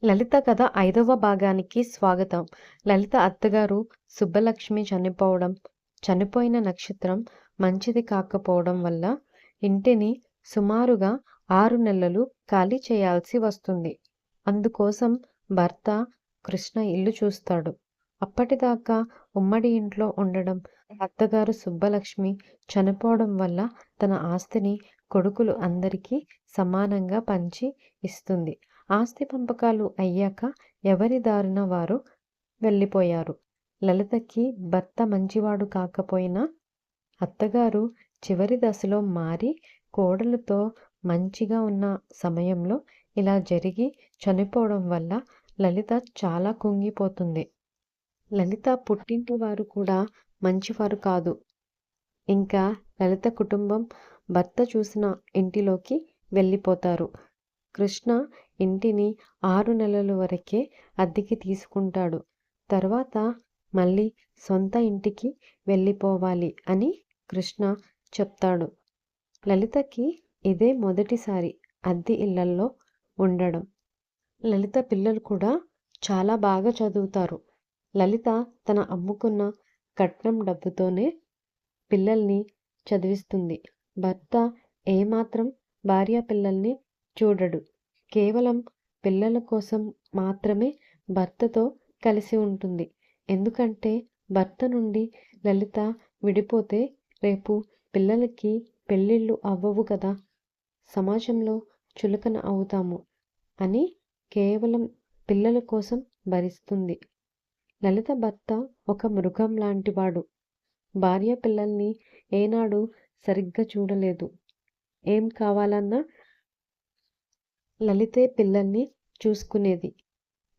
లలిత కథ 5వ భాగానికి స్వాగతం. లలిత అత్తగారు సుబ్బలక్ష్మి చనిపోయిన నక్షత్రం మంచిది కాకపోవడం వల్ల ఇంటిని సుమారుగా 6 నెలలు ఖాళీ చేయాల్సి వస్తుంది. అందుకోసం భర్త కృష్ణ ఇల్లు చూస్తాడు. అప్పటిదాకా ఉమ్మడి ఇంట్లో ఉండడం, అత్తగారు సుబ్బలక్ష్మి చనిపోవడం వల్ల తన ఆస్తిని కొడుకులు అందరికీ సమానంగా పంచి ఇస్తుంది. ఆస్తి పంపకాలు అయ్యాక ఎవరి దారిన వారు వెళ్ళిపోయారు. లలితకి భర్త మంచివాడు కాకపోయినా అత్తగారు చివరి దశలో మారి కోడలుతో మంచిగా ఉన్న సమయంలో ఇలా జరిగి చనిపోవడం వల్ల లలిత చాలా కుంగిపోతుంది. లలిత పుట్టింటి వారు కూడా మంచివారు కాదు. ఇంకా లలిత కుటుంబం భర్త చూసిన ఇంటిలోకి వెళ్ళిపోతారు. కృష్ణ ఇంటిని 6 నెలల వరకే అద్దెకి తీసుకుంటాడు. తర్వాత మళ్ళీ సొంత ఇంటికి వెళ్ళిపోవాలి అని కృష్ణ చెప్తాడు. లలితకి ఇదే మొదటిసారి అద్దె ఇళ్లల్లో ఉండడం. లలిత పిల్లలు కూడా చాలా బాగా చదువుతారు. లలిత తన అమ్ముకున్న కట్నం డబ్బుతోనే పిల్లల్ని చదివిస్తుంది. భర్త ఏమాత్రం భార్య పిల్లల్ని చూడడు. కేవలం పిల్లల కోసం మాత్రమే భర్తతో కలిసి ఉంటుంది. ఎందుకంటే భర్త నుండి లలిత విడిపోతే రేపు పిల్లలకి పెళ్ళిళ్ళు అవ్వవు కదా, సమాజంలో చులకన అవుతాము అని కేవలం పిల్లల కోసం భరిస్తుంది. లలిత భర్త ఒక మృగం లాంటివాడు. భార్య పిల్లల్ని ఏనాడు సరిగ్గా చూడలేదు. ఏం కావాలన్నా లలితే పిల్లల్ని చూసుకునేది.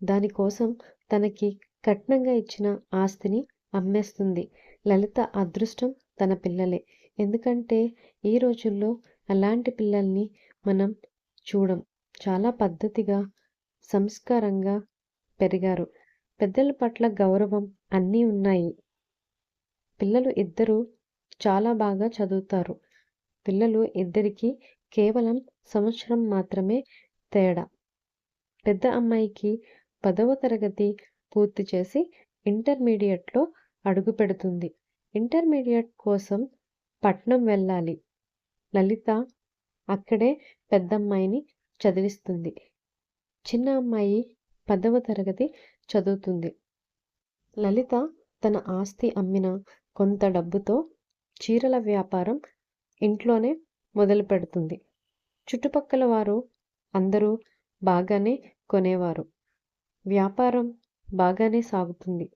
దానికోసం తనకి కట్నంగా ఇచ్చిన ఆస్తిని అమ్మేస్తుంది. లలిత అదృష్టం తన పిల్లలే. ఎందుకంటే ఈ రోజుల్లో అలాంటి పిల్లల్ని మనం చూడం. చాలా పద్ధతిగా, సంస్కారంగా పెరిగారు. పెద్దల పట్ల గౌరవం అన్నీ ఉన్నాయి. పిల్లలు ఇద్దరు చాలా బాగా చదువుతారు. పిల్లలు ఇద్దరికి కేవలం సంవత్సరం మాత్రమే తేడా. పెద్ద అమ్మాయికి 10వ తరగతి పూర్తి చేసి ఇంటర్మీడియట్లో అడుగు పెడుతుంది. ఇంటర్మీడియట్ కోసం పట్నం వెళ్ళాలి. లలిత అక్కడే పెద్దమ్మాయిని చదివిస్తుంది. చిన్న అమ్మాయి 10వ తరగతి చదువుతుంది. లలిత తన ఆస్తి అమ్మిన కొంత డబ్బుతో చీరల వ్యాపారం ఇంట్లోనే మొదలు పెడుతుంది. చుట్టుపక్కల వారు అందరూ బాగానే కొనేవారు. వ్యాపారం బాగానే సాగుతుంది.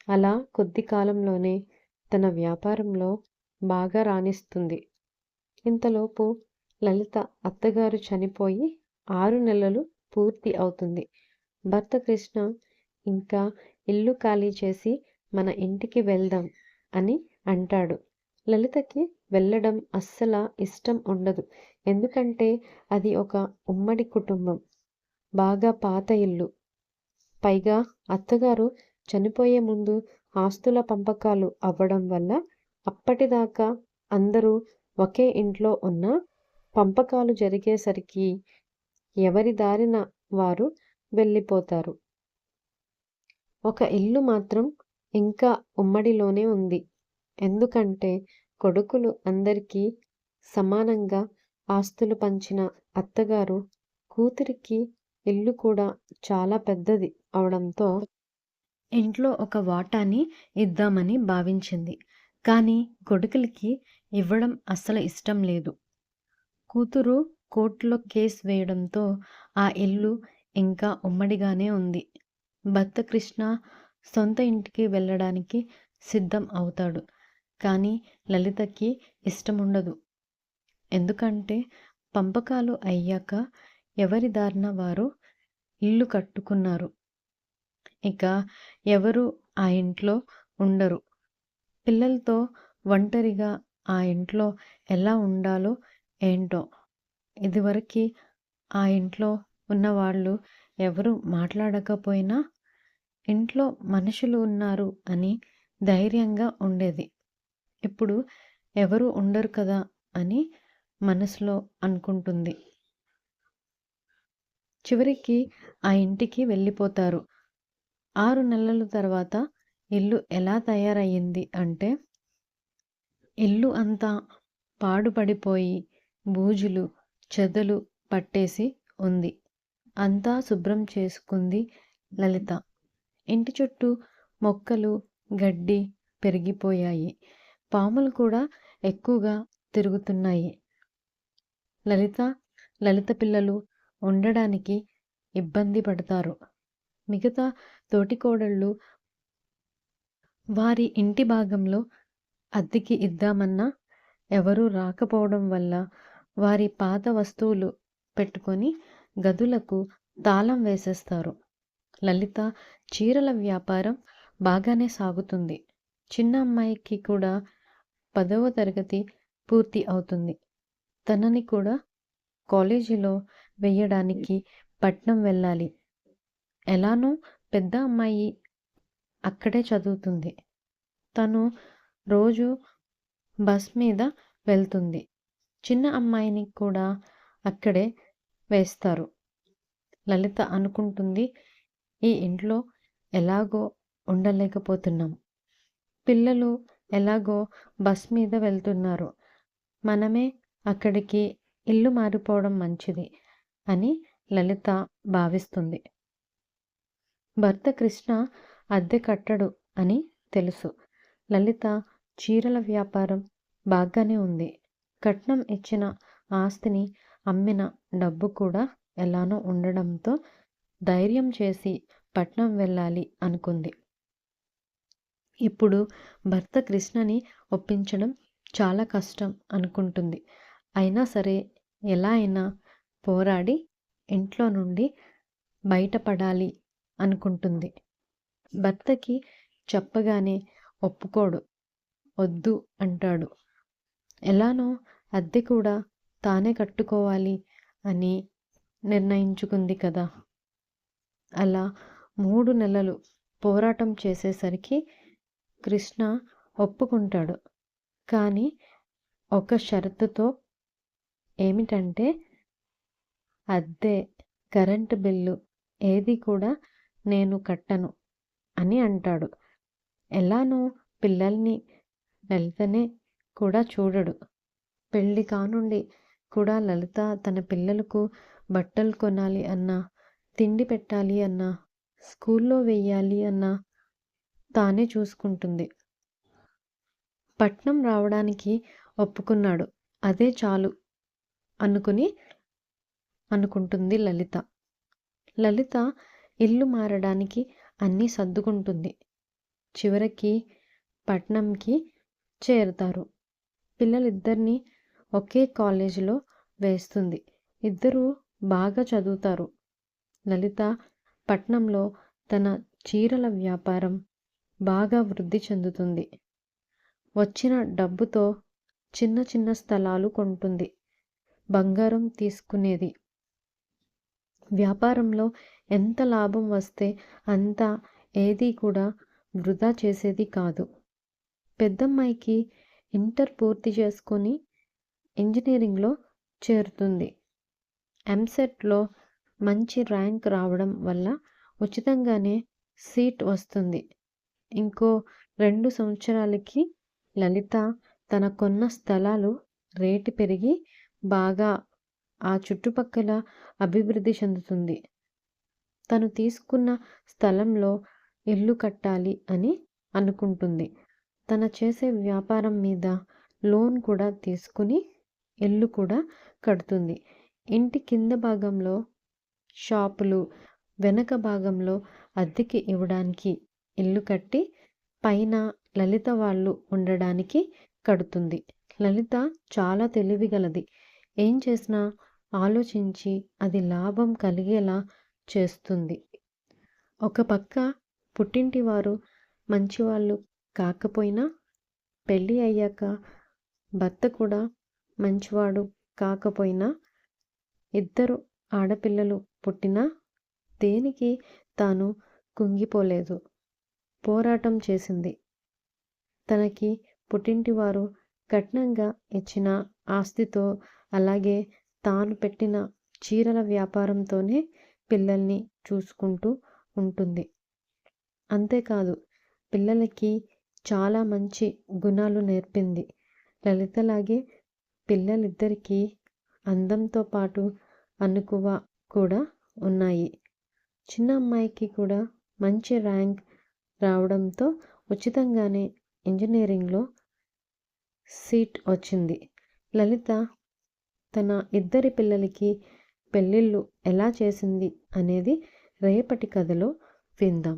అలా కొద్ది కాలంలోనే తన వ్యాపారంలో బాగా రాణిస్తుంది. ఇంతలోపు లలిత అత్తగారు చనిపోయి 6 నెలలు పూర్తి అవుతుంది. భర్త కృష్ణ ఇంకా ఇల్లు ఖాళీ చేసి మన ఇంటికి వెళ్దాం అని అంటాడు. లలితకి వెళ్ళడం అస్సలు ఇష్టం ఉండదు. ఎందుకంటే అది ఒక ఉమ్మడి కుటుంబం, బాగా పాత ఇల్లు. పైగా అత్తగారు చనిపోయే ముందు ఆస్తుల పంపకాలు అవ్వడం వల్ల అప్పటిదాకా అందరూ ఒకే ఇంట్లో ఉన్న పంపకాలు జరిగేసరికి ఎవరి దారిన వారు వెళ్ళిపోతారు. ఒక ఇల్లు మాత్రం ఇంకా ఉమ్మడిలోనే ఉంది. ఎందుకంటే కొడుకులు అందరికీ సమానంగా ఆస్తులు పంచిన అత్తగారు కూతురికి ఇల్లు కూడా చాలా పెద్దది అవడంతో ఇంట్లో ఒక వాటాని ఇద్దామని భావించింది. కానీ కొడుకులకి ఇవ్వడం అస్సలు ఇష్టం లేదు. కూతురు కోర్టులో కేసు వేయడంతో ఆ ఇల్లు ఇంకా ఉమ్మడిగానే ఉంది. భర్త కృష్ణ సొంత ఇంటికి వెళ్ళడానికి సిద్ధం అవుతాడు. కానీ లలితకి ఇష్టముండదు. ఎందుకంటే పంపకాలు అయ్యాక ఎవరి దారిన వారు ఇల్లు కట్టుకున్నారు. ఇక ఎవరు ఆ ఇంట్లో ఉండరు. పిల్లలతో ఒంటరిగా ఆ ఇంట్లో ఎలా ఉండాలో ఏంటో. ఇదివరకు ఆ ఇంట్లో ఉన్నవాళ్ళు ఎవరు మాట్లాడకపోయినా ఇంట్లో మనుషులు ఉన్నారు అని ధైర్యంగా ఉండేది. ఇప్పుడు ఎవరు ఉండరు కదా అని మనసులో అనుకుంటుంది. చివరికి ఆ ఇంటికి వెళ్ళిపోతారు. 6 నెలల తర్వాత ఇల్లు ఎలా తయారయ్యింది అంటే, ఇల్లు అంతా పాడుపడిపోయి బూజులు, చెదలు పట్టేసి ఉంది. అంతా శుభ్రం చేసుకుంది లలిత. ఇంటి చుట్టూ మొక్కలు, గడ్డి పెరిగిపోయాయి. పాములు కూడా ఎక్కువగా తిరుగుతున్నాయి. లలిత పిల్లలు ఉండడానికి ఇబ్బంది పడతారు. మిగతా తోటికోడళ్ళు వారి ఇంటి భాగంలో అద్దెకి ఇద్దామన్నా ఎవరూ రాకపోవడం వల్ల వారి పాత వస్తువులు పెట్టుకొని గదులకు తాళం వేసేస్తారు. లలిత చీరల వ్యాపారం బాగానే సాగుతుంది. చిన్న అమ్మాయికి కూడా 10వ తరగతి పూర్తి అవుతుంది. తనని కూడా కాలేజీలో వెయ్యడానికి పట్నం వెళ్ళాలి. ఎలానో పెద్ద అమ్మాయి అక్కడే చదువుతుంది. తను రోజు బస్ మీద వెళ్తుంది. చిన్న అమ్మాయిని కూడా అక్కడే వేస్తారు. లలిత అనుకుంటుంది, ఈ ఇంట్లో ఎలాగో ఉండలేకపోతున్నాం. పిల్లలు ఎలాగో బస్ మీద వెళ్తున్నారు. మనమే అక్కడికి ఇల్లు మారిపోవడం మంచిది అని లలిత భావిస్తుంది. భర్త కృష్ణ అద్దె కట్టడు అని తెలుసు. లలిత చీరల వ్యాపారం బాగానే ఉంది. కట్నం ఇచ్చిన ఆస్తిని అమ్మిన డబ్బు కూడా ఎలానో ఉండడంతో ధైర్యం చేసి పట్నం వెళ్ళాలి అనుకుంది. ఇప్పుడు భర్త కృష్ణని ఒప్పించడం చాలా కష్టం అనుకుంటుంది. అయినా సరే ఎలా అయినా పోరాడి ఇంట్లో నుండి బయటపడాలి అనుకుంటుంది. భర్తకి చెప్పగానే ఒప్పుకోడు. వద్దు అంటాడు. ఎలానో అద్దె కూడా తానే కట్టుకోవాలి అని నిర్ణయించుకుంది కదా. అలా 3 నెలలు పోరాటం చేసేసరికి కృష్ణ ఒప్పుకుంటాడు. కానీ ఒక షరతుతో. ఏమిటంటే అద్దె, కరెంటు బిల్లు ఏది కూడా నేను కట్టను అని అంటాడు. ఎలానో పిల్లల్ని లలితనే కూడా చూడడు. పెళ్లి కానుండి కూడా లలిత తన పిల్లలకు బట్టలు కొనాలి అన్నా, తిండి పెట్టాలి అన్నా, స్కూల్లో వెయ్యాలి అన్నా తానే చూసుకుంటుంది. పట్నం రావడానికి ఒప్పుకున్నాడు. అదే చాలు అనుకుంటుంది లలిత. లలిత ఇల్లు మారడానికి అన్నీ సర్దుకుంటుంది. చివరికి పట్నంకి చేరతారు. పిల్లలిద్దరినీ ఒకే కాలేజీలో వేస్తుంది. ఇద్దరూ బాగా చదువుతారు. లలిత పట్నంలో తన చీరల వ్యాపారం బాగా వృద్ధి చెందుతుంది. వచ్చిన డబ్బుతో చిన్న చిన్న స్థలాలు కొంటుంది. బంగారం తీసుకునేది. వ్యాపారంలో ఎంత లాభం వస్తే అంత ఏదీ కూడా వృధా చేసేది కాదు. పెద్దమ్మాయికి ఇంటర్ పూర్తి చేసుకొని ఇంజనీరింగ్లో చేరుతుంది. ఎంసెట్లో మంచి ర్యాంక్ రావడం వల్ల ఉచితంగానే సీట్ వస్తుంది. ఇంకో 2 సంవత్సరాలకి లలిత తన కొన్న స్థలాలు రేటు పెరిగి బాగా ఆ చుట్టుపక్కల అభివృద్ధి చెందుతుంది. తను తీసుకున్న స్థలంలో ఇల్లు కట్టాలి అని అనుకుంటుంది. తన చేసే వ్యాపారం మీద లోన్ కూడా తీసుకుని ఇల్లు కూడా కడుతుంది. ఇంటి కింద భాగంలో షాపులు, వెనక భాగంలో అద్దెకి ఇవ్వడానికి ఇల్లు కట్టి పైన లలిత వాళ్ళు ఉండడానికి కడుతుంది. లలిత చాలా తెలివిగలది. ఏం చేసినా ఆలోచించి అది లాభం కలిగేలా చేస్తుంది. ఒక పక్క పుట్టింటి వారు మంచివాళ్ళు కాకపోయినా, పెళ్ళి అయ్యాక భర్త కూడా మంచివాడు కాకపోయినా, ఇద్దరు ఆడపిల్లలు పుట్టినా దేనికి తాను కుంగిపోలేదు. పోరాటం చేసింది. తనకి పుట్టింటివారు కట్నంగా ఇచ్చిన ఆస్తితో, అలాగే తాను పెట్టిన చీరల వ్యాపారంతోనే పిల్లల్ని చూసుకుంటూ ఉంటుంది. అంతేకాదు పిల్లలకి చాలా మంచి గుణాలు నేర్పింది. లలితలాగే పిల్లలిద్దరికీ అందంతో పాటు అణకువ కూడా ఉన్నాయి. చిన్న అమ్మాయికి కూడా మంచి ర్యాంక్ రావడంతో ఉచితంగానే ఇంజనీరింగ్లో సీట్ వచ్చింది. లలిత తన ఇద్దరి పిల్లలకి పెళ్ళిళ్ళు ఎలా చేసింది అనేది రేపటి కథలో విందాం.